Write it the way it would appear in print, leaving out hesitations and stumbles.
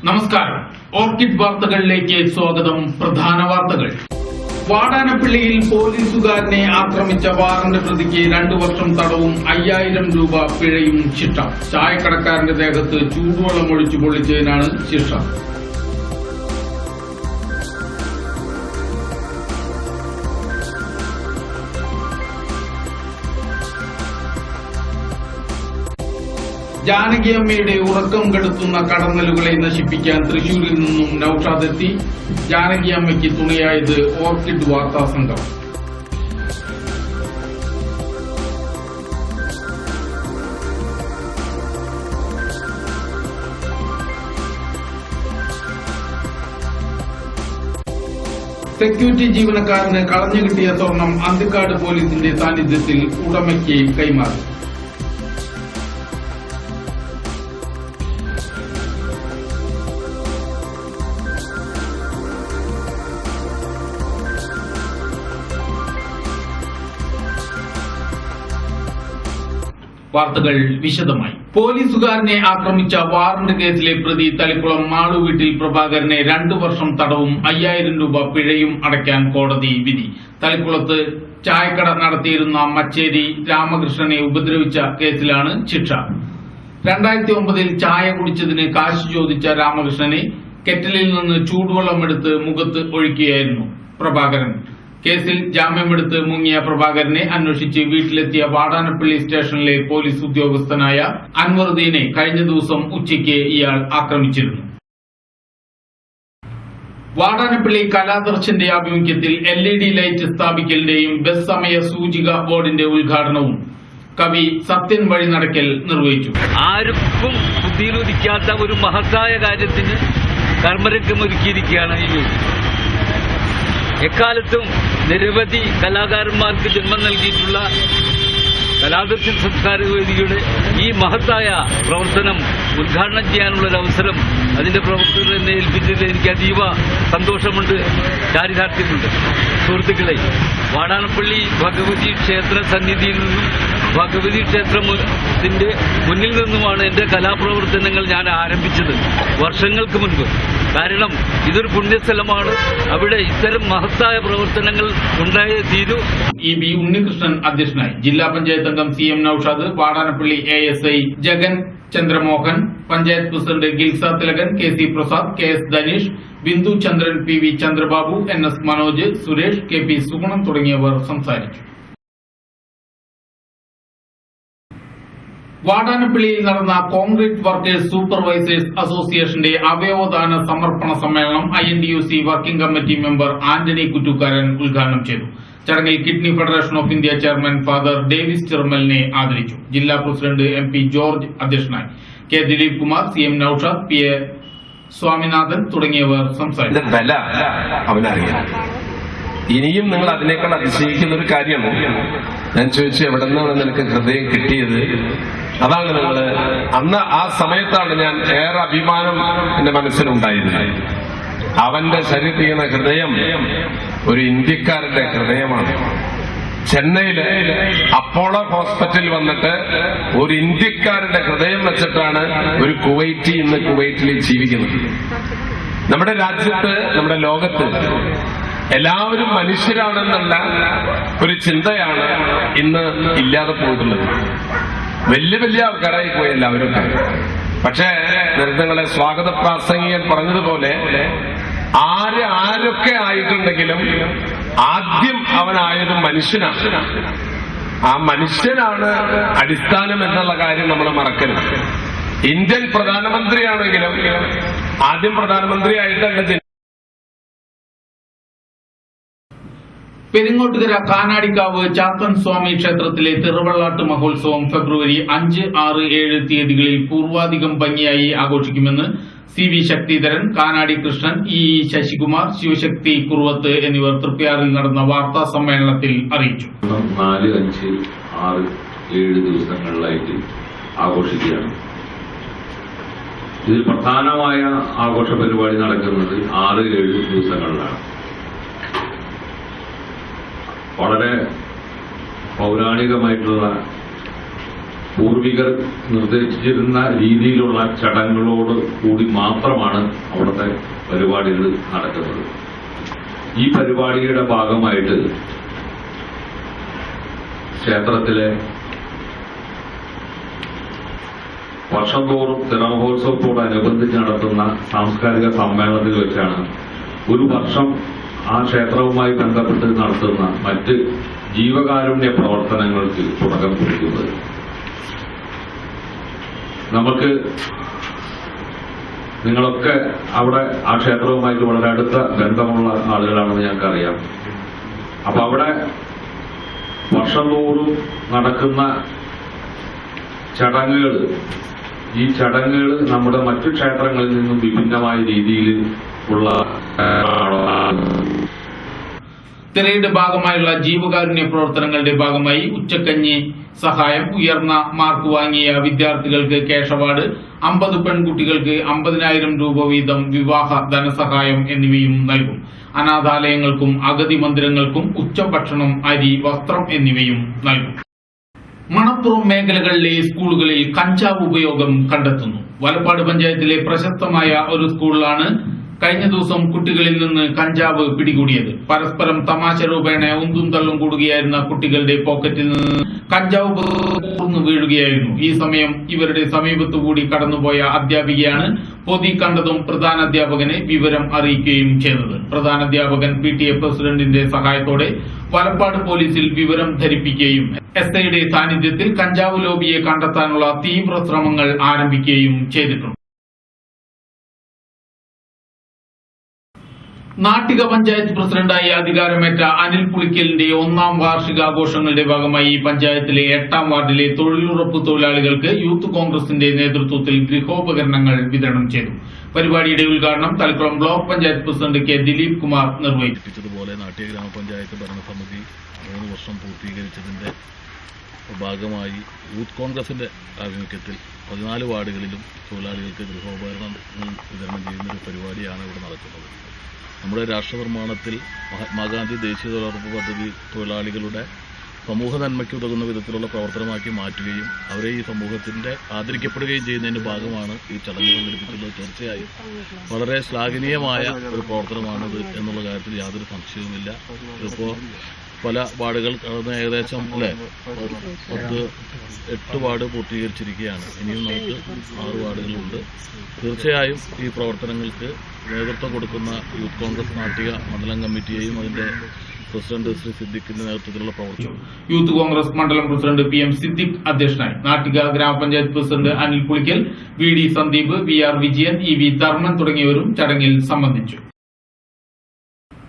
നമസ്കാരം. ഓർക്കിഡ് വാർത്തകളിലേക്ക് സ്വാഗതം. പ്രധാന വാർത്തകൾ. വാടാനപ്പള്ളിയിൽ പോലീസുകാരനെ ആക്രമിച്ച വാറന്റ് പ്രതിക്ക് 2 വർഷം തടവും 5000 രൂപ പിഴയും ശിക്ഷ. ചായക്കടക്കാരന്റെ ദേഹത്ത് ചൂടുവെള്ളം ഒഴിച്ചു പൊള്ളിച്ചതിനാണ് ശിക്ഷ. ജാനകിയമ്മയുടെ ഉറക്കം കെടുത്തുന്ന കടന്നലുകളെ നശിപ്പിക്കാൻ തൃശൂരിൽ നിന്നും നൌഷാദ് എത്തി. ജാനകിയമ്മയ്ക്ക് തുണയായത് ഓർക്കിഡ് വാർത്താ സംഘം. സെക്യൂരിറ്റി ജീവനക്കാരന് കളഞ്ഞുകിട്ടിയ സ്വർണം അന്തിക്കാട് പോലീസിന്റെ സാന്നിധ്യത്തിൽ ഉടമയ്ക്ക് കൈമാറി. വാർത്തകൾ വിശദമായി. പോലീസുകാരനെ ആക്രമിച്ച വാറന്റ് കേസിലെ പ്രതി തളിക്കുളം മാളു വീട്ടിൽ പ്രഭാകരനെ 2 വർഷം തടവും 5000 രൂപ പിഴയും അടയ്ക്കാൻ കോടതി വിധി. തളിക്കുളത്ത് ചായക്കട നടത്തിയിരുന്ന മച്ചേരി രാമകൃഷ്ണനെ ഉപദ്രവിച്ച കേസിലാണ് ശിക്ഷ. 2009-ൽ ചായ കുടിച്ചതിന് കാശ് ചോദിച്ച രാമകൃഷ്ണനെ കെറ്റലിൽ നിന്ന് ചൂടുവെള്ളമെടുത്ത് മുഖത്ത് ഒഴിക്കുകയായിരുന്നു പ്രഭാകരൻ. കേസിൽ ജാമ്യമെടുത്ത് മുങ്ങിയ പ്രഭാകരനെ അന്വേഷിച്ച് വീട്ടിലെത്തിയ വാടാനപ്പള്ളി സ്റ്റേഷനിലെ പോലീസ് ഉദ്യോഗസ്ഥനായ അൻവറുദ്ദീനെ കഴിഞ്ഞ ദിവസം ഉച്ചയ്ക്ക് ഇയാൾ ആക്രമിച്ചിരുന്നു. വാടാനപ്പള്ളി കലാദർശന്റെ ആഭിമുഖ്യത്തിൽ LED ലൈറ്റ് സ്ഥാപിക്കലിന്റെയും ബസ് സമയ സൂചിക ബോർഡിന്റെ ഉദ്ഘാടനവും കവി സത്യൻ വഴിനടക്കൽ നിർവഹിച്ചു. ആർക്കും ബുദ്ധിയിലുദിക്കാത്ത ഒരു മഹത്തായ കാര്യത്തിന് കർമ്മരംഗമൊരുക്കിയിരിക്കുകയാണ് ഈ വേദി. എക്കാലത്തും നിരവധി കലാകാരന്മാർക്ക് ജന്മം നൽകിയിട്ടുള്ള കലാദർശൻ സംസ്കാര വേദിയുടെ ഈ മഹത്തായ പ്രവർത്തനം ഉദ്ഘാടനം ചെയ്യാനുള്ളൊരവസരം അതിന്റെ പ്രവർത്തകർ എന്നെ ഏൽപ്പിച്ചതിൽ എനിക്ക് അതീവ സന്തോഷമുണ്ട്, ചാരിതാർത്ഥ്യമുണ്ട്. സുഹൃത്തുക്കളെ, വാടാനപ്പള്ളി ഭഗവതി ക്ഷേത്ര സന്നിധിയിൽ നിന്നും ഭഗവതി ക്ഷേത്രത്തിന്റെ മുന്നിൽ നിന്നുമാണ് എന്റെ കലാപ്രവർത്തനങ്ങൾ ഞാൻ ആരംഭിച്ചത് വർഷങ്ങൾക്ക് മുൻപ്. കാരണം ഇതൊരു പുണ്യസ്ഥലമാണ്, അവിടെ ഇത്തരം മഹത്തായ പ്രവർത്തനങ്ങൾ ഉണ്ടായേ തീരൂ. EB ഉണ്ണികൃഷ്ണൻ അധ്യക്ഷനായി. ജില്ലാ പഞ്ചായത്ത് അംഗം CM Naushad, Vadanappally ASI Jagan Chandramohan, panchayat president Gilsa Thilakan, KC Prasad, KS Dhaneesh, Bindu Chandran, PV Chandrababu, NS Manoj, Suresh, KP Sugunam തുടങ്ങിയവർ സംസാരിച്ചു. വാടാനപ്പള്ളിയിൽ നടന്ന കോൺക്രീറ്റ് വർക്കേഴ്സ് സൂപ്പർവൈസേഴ്സ് അസോസിയേഷന്റെ അവയവദാന സമർപ്പണ സമ്മേളനം INTUC working committee member Antony Kuttookkaran ഉദ്ഘാടനം ചെയ്തു. ചടങ്ങിൽ kidney federation of India chairman father Davis ചെറുമലിനെ ആദരിച്ചു. ജില്ലാ പ്രസിഡന്റ് MP ജോർജ് അധ്യക്ഷനായി. K Dileep Kumar, CM Naushad, PA Swaminathan തുടങ്ങിയവർ സംസാരിച്ചു. ഇനിയും നിങ്ങൾ അതിനേക്കാൾ അതിശയിക്കുന്ന ഒരു കാര്യം ഞാൻ ചോദിച്ചു, എവിടെ നിന്നാണ് നിനക്ക് ഹൃദയം കിട്ടിയത്? അതാണ് നിങ്ങൾ അന്ന് ആ സമയത്താണ് ഞാൻ ഏറെ അഭിമാനം എന്റെ മനസ്സിലുണ്ടായിരുന്നത്. അവന്റെ ശരീരത്തിക്കുന്ന ഹൃദയം ഒരു ഇന്ത്യക്കാരന്റെ ഹൃദയമാണ്. ചെന്നൈയില് അപ്പോളോ ഹോസ്പിറ്റലിൽ വന്നിട്ട് ഒരു ഇന്ത്യക്കാരന്റെ ഹൃദയം വെച്ചിട്ടാണ് ഒരു കുവൈറ്റി ഇന്ന് കുവൈറ്റിൽ ജീവിക്കുന്നത്. നമ്മുടെ രാജ്യത്ത്, നമ്മുടെ ലോകത്ത് എല്ലാവരും മനുഷ്യരാണെന്നുള്ള ഒരു ചിന്തയാണ് ഇന്ന് ഇല്ലാതെ പോയിട്ടുള്ളത്. വലിയ വലിയ ആൾക്കാരായി പോയി എല്ലാവരും. പക്ഷേ നേരത്തെ സ്വാഗത പ്രാസംഗികൻ പറഞ്ഞതുപോലെ ആരൊക്കെ ആയിട്ടുണ്ടെങ്കിലും ആദ്യം അവനായത് മനുഷ്യനാണ്. ആ മനുഷ്യനാണ് അടിസ്ഥാനം എന്നുള്ള കാര്യം നമ്മൾ മറക്കരുത്. ഇന്ത്യൻ പ്രധാനമന്ത്രിയാണെങ്കിലും ആദ്യം പ്രധാനമന്ത്രിയായിട്ടല്ല. പെരിങ്ങോട്ടുകര കാനാടിക്കാവ് ചാത്തൻ സ്വാമി ക്ഷേത്രത്തിലെ തിരുവള്ളാട്ട് മഹോത്സവം ഫെബ്രുവരി 5, 6, 7 തീയതികളിൽ പൂർവാധികം ഭംഗിയായി ആഘോഷിക്കുമെന്ന് CV ശക്തിധരൻ, കാനാടി കൃഷ്ണൻ, EE ശശികുമാർ, ശിവശക്തി കുറുവത്ത് എന്നിവർ തൃപ്പയാറിൽ നടന്ന വാർത്താ സമ്മേളനത്തിൽ അറിയിച്ചു. 4, 5, 6, 7 ദിവസങ്ങളിലായിട്ട് ആഘോഷിക്കുകയാണ്. ഇതിൽ പ്രധാനമായ ആഘോഷ പരിപാടി നടക്കുന്നത് 6, 7 ദിവസങ്ങളിലാണ്. വളരെ പൗരാണികമായിട്ടുള്ള പൂർവികർ നിർദ്ദേശിച്ചിരുന്ന രീതിയിലുള്ള ചടങ്ങുകളോട് കൂടി മാത്രമാണ് അവിടുത്തെ പരിപാടികൾ നടക്കുന്നത്. ഈ പരിപാടിയുടെ ഭാഗമായിട്ട് ക്ഷേത്രത്തിലെ വർഷം തോറും തിരുമഹോത്സവത്തോടനുബന്ധിച്ച് നടത്തുന്ന സാംസ്കാരിക സമ്മേളനത്തിൽ വെച്ചാണ് ഒരു വർഷം ആ ക്ഷേത്രവുമായി ബന്ധപ്പെട്ട് നടത്തുന്ന മറ്റ് ജീവകാരുണ്യ പ്രവർത്തനങ്ങൾക്ക് തുടക്കം കുറിക്കുന്നത്. നമുക്ക് നിങ്ങളൊക്കെ അവിടെ ആ ക്ഷേത്രവുമായിട്ട് വളരെ അടുത്ത ബന്ധമുള്ള ആളുകളാണെന്ന് ഞങ്ങൾക്കറിയാം. അപ്പൊ അവിടെ വർഷം തോറും നടക്കുന്ന ചടങ്ങുകൾ, ഈ ചടങ്ങുകൾ നമ്മുടെ മറ്റു ക്ഷേത്രങ്ങളിൽ നിന്നും വിഭിന്നമായ രീതിയിൽ ഉള്ള തിരയുടെ ഭാഗമായുള്ള ജീവകാരുണ്യ പ്രവർത്തനങ്ങളുടെ ഭാഗമായി ഉച്ചക്കഞ്ഞി സഹായം, ഉയർന്ന മാർക്ക് വാങ്ങിയ വിദ്യാർത്ഥികൾക്ക് ക്യാഷ് അവാർഡ്, 50 പെൺകുട്ടികൾക്ക് 50,000 രൂപ വീതം വിവാഹ ധനസഹായം എന്നിവയും നൽകും. അനാഥാലയങ്ങൾക്കും അഗതി മന്ദിരങ്ങൾക്കും ഉച്ചഭക്ഷണം, അരി, വസ്ത്രം എന്നിവയും നൽകും. മണപ്പുറം മേഖലകളിലെ സ്കൂളുകളിൽ കഞ്ചാവ് ഉപയോഗം കണ്ടെത്തുന്നു. വലപ്പാട് പഞ്ചായത്തിലെ പ്രശസ്തമായ ഒരു സ്കൂളിലാണ് കഴിഞ്ഞ ദിവസം കുട്ടികളിൽ നിന്ന് കഞ്ചാവ് പിടികൂടിയത്. പരസ്പരം തമാശ രൂപേണ ഉന്തും തള്ളും കൂടുകയായിരുന്ന കുട്ടികളുടെ പോക്കറ്റിൽ നിന്ന് കഞ്ചാവ് വീഴുകയായിരുന്നു. ഈ സമയം ഇവരുടെ സമീപത്തുകൂടി കടന്നുപോയ അധ്യാപികയാണ് പൊതി കണ്ടതും പ്രധാനാധ്യാപകനെ വിവരം അറിയിക്കുകയും ചെയ്തത്. പ്രധാനാധ്യാപകൻ PTA പ്രസിഡന്റിന്റെ സഹായത്തോടെ വലപ്പാട് പോലീസിൽ വിവരം ധരിപ്പിക്കുകയും SIയുടെ സാന്നിധ്യത്തിൽ കഞ്ചാവ് ലോബിയെ കണ്ടെത്താനുള്ള തീവ്ര ശ്രമങ്ങൾ ആരംഭിക്കുകയും ചെയ്തിട്ടുണ്ട്. നാട്ടിക പഞ്ചായത്ത് പ്രസിഡന്റായി അധികാരമേറ്റ അനിൽ പുളിക്കലിന്റെ 1ാം വാർഷികാഘോഷങ്ങളുടെ ഭാഗമായി പഞ്ചായത്തിലെ 8ാം വാർഡിലെ തൊഴിലുറപ്പ് തൊഴിലാളികൾക്ക് യൂത്ത് കോൺഗ്രസിന്റെ നേതൃത്വത്തിൽ ഗൃഹോപകരണങ്ങൾ വിതരണം ചെയ്തു. പരിപാടിയുടെ ഉദ്ഘാടനം Thalikulam block panchayat president K. Dileep Kumar നിർവഹിച്ചതുപോലെ നാട്ടിക ഗ്രാമപഞ്ചായത്ത് ഭരണസമിതി 3 വർഷം പൂർത്തീകരിച്ചതിന്റെ ഭാഗമായി യൂത്ത് കോൺഗ്രസിന്റെ ആഭിമുഖ്യത്തിൽ 14 വാർഡുകളിലും തൊഴിലാളികൾക്ക് ഗൃഹോപകരണങ്ങൾ വിതരണം ചെയ്യുന്ന ഒരു പരിപാടിയാണ് ഇവിടെ നടക്കുന്നത്. നമ്മുടെ രാഷ്ട്രനിർമ്മാണത്തിൽ മഹാത്മാഗാന്ധി ദേശീയ തൊഴിലുറപ്പ് പദ്ധതി തൊഴിലാളികളുടെ സമൂഹ നന്മയ്ക്ക് ഉതകുന്ന വിധത്തിലുള്ള പ്രവർത്തനമാക്കി മാറ്റുകയും അവരെ ഈ സമൂഹത്തിന്റെ ആദരിക്കപ്പെടുകയും ചെയ്യുന്നതിന്റെ ഭാഗമാണ് ഈ ചടങ്ങ് സംഘടിപ്പിച്ചുള്ളത്. തീർച്ചയായും വളരെ ശ്ലാഘനീയമായ ഒരു പ്രവർത്തനമാണിത് എന്നുള്ള കാര്യത്തിൽ യാതൊരു സംശയവുമില്ല. ഇതിപ്പോൾ പല വാർഡുകൾ കടന്ന് ഏകദേശം 8 വാർഡ് പൂർത്തീകരിച്ചിരിക്കുകയാണ്. ഇനിയും നമുക്ക് 6 വാർഡുകളുണ്ട്. തീർച്ചയായും ഈ പ്രവർത്തനങ്ങൾക്ക് നേതൃത്വം കൊടുക്കുന്ന യൂത്ത് കോൺഗ്രസ് നാട്ടിക മണ്ഡലം കമ്മിറ്റിയെയും അതിന്റെ പ്രസിഡന്റ് ശ്രീ സിദ്ദിഖിന്റെ നേതൃത്വത്തിലുള്ള പ്രവർത്തനം. യൂത്ത് കോൺഗ്രസ് മണ്ഡലം പ്രസിഡന്റ് PM സിദ്ദിഖ് അധ്യക്ഷനായി. നാട്ടിക ഗ്രാമപഞ്ചായത്ത് president Anil Pulickal, VD Sandeep, VR Vijayan, EV Dharman തുടങ്ങിയവരും ചടങ്ങിൽ സംബന്ധിച്ചു.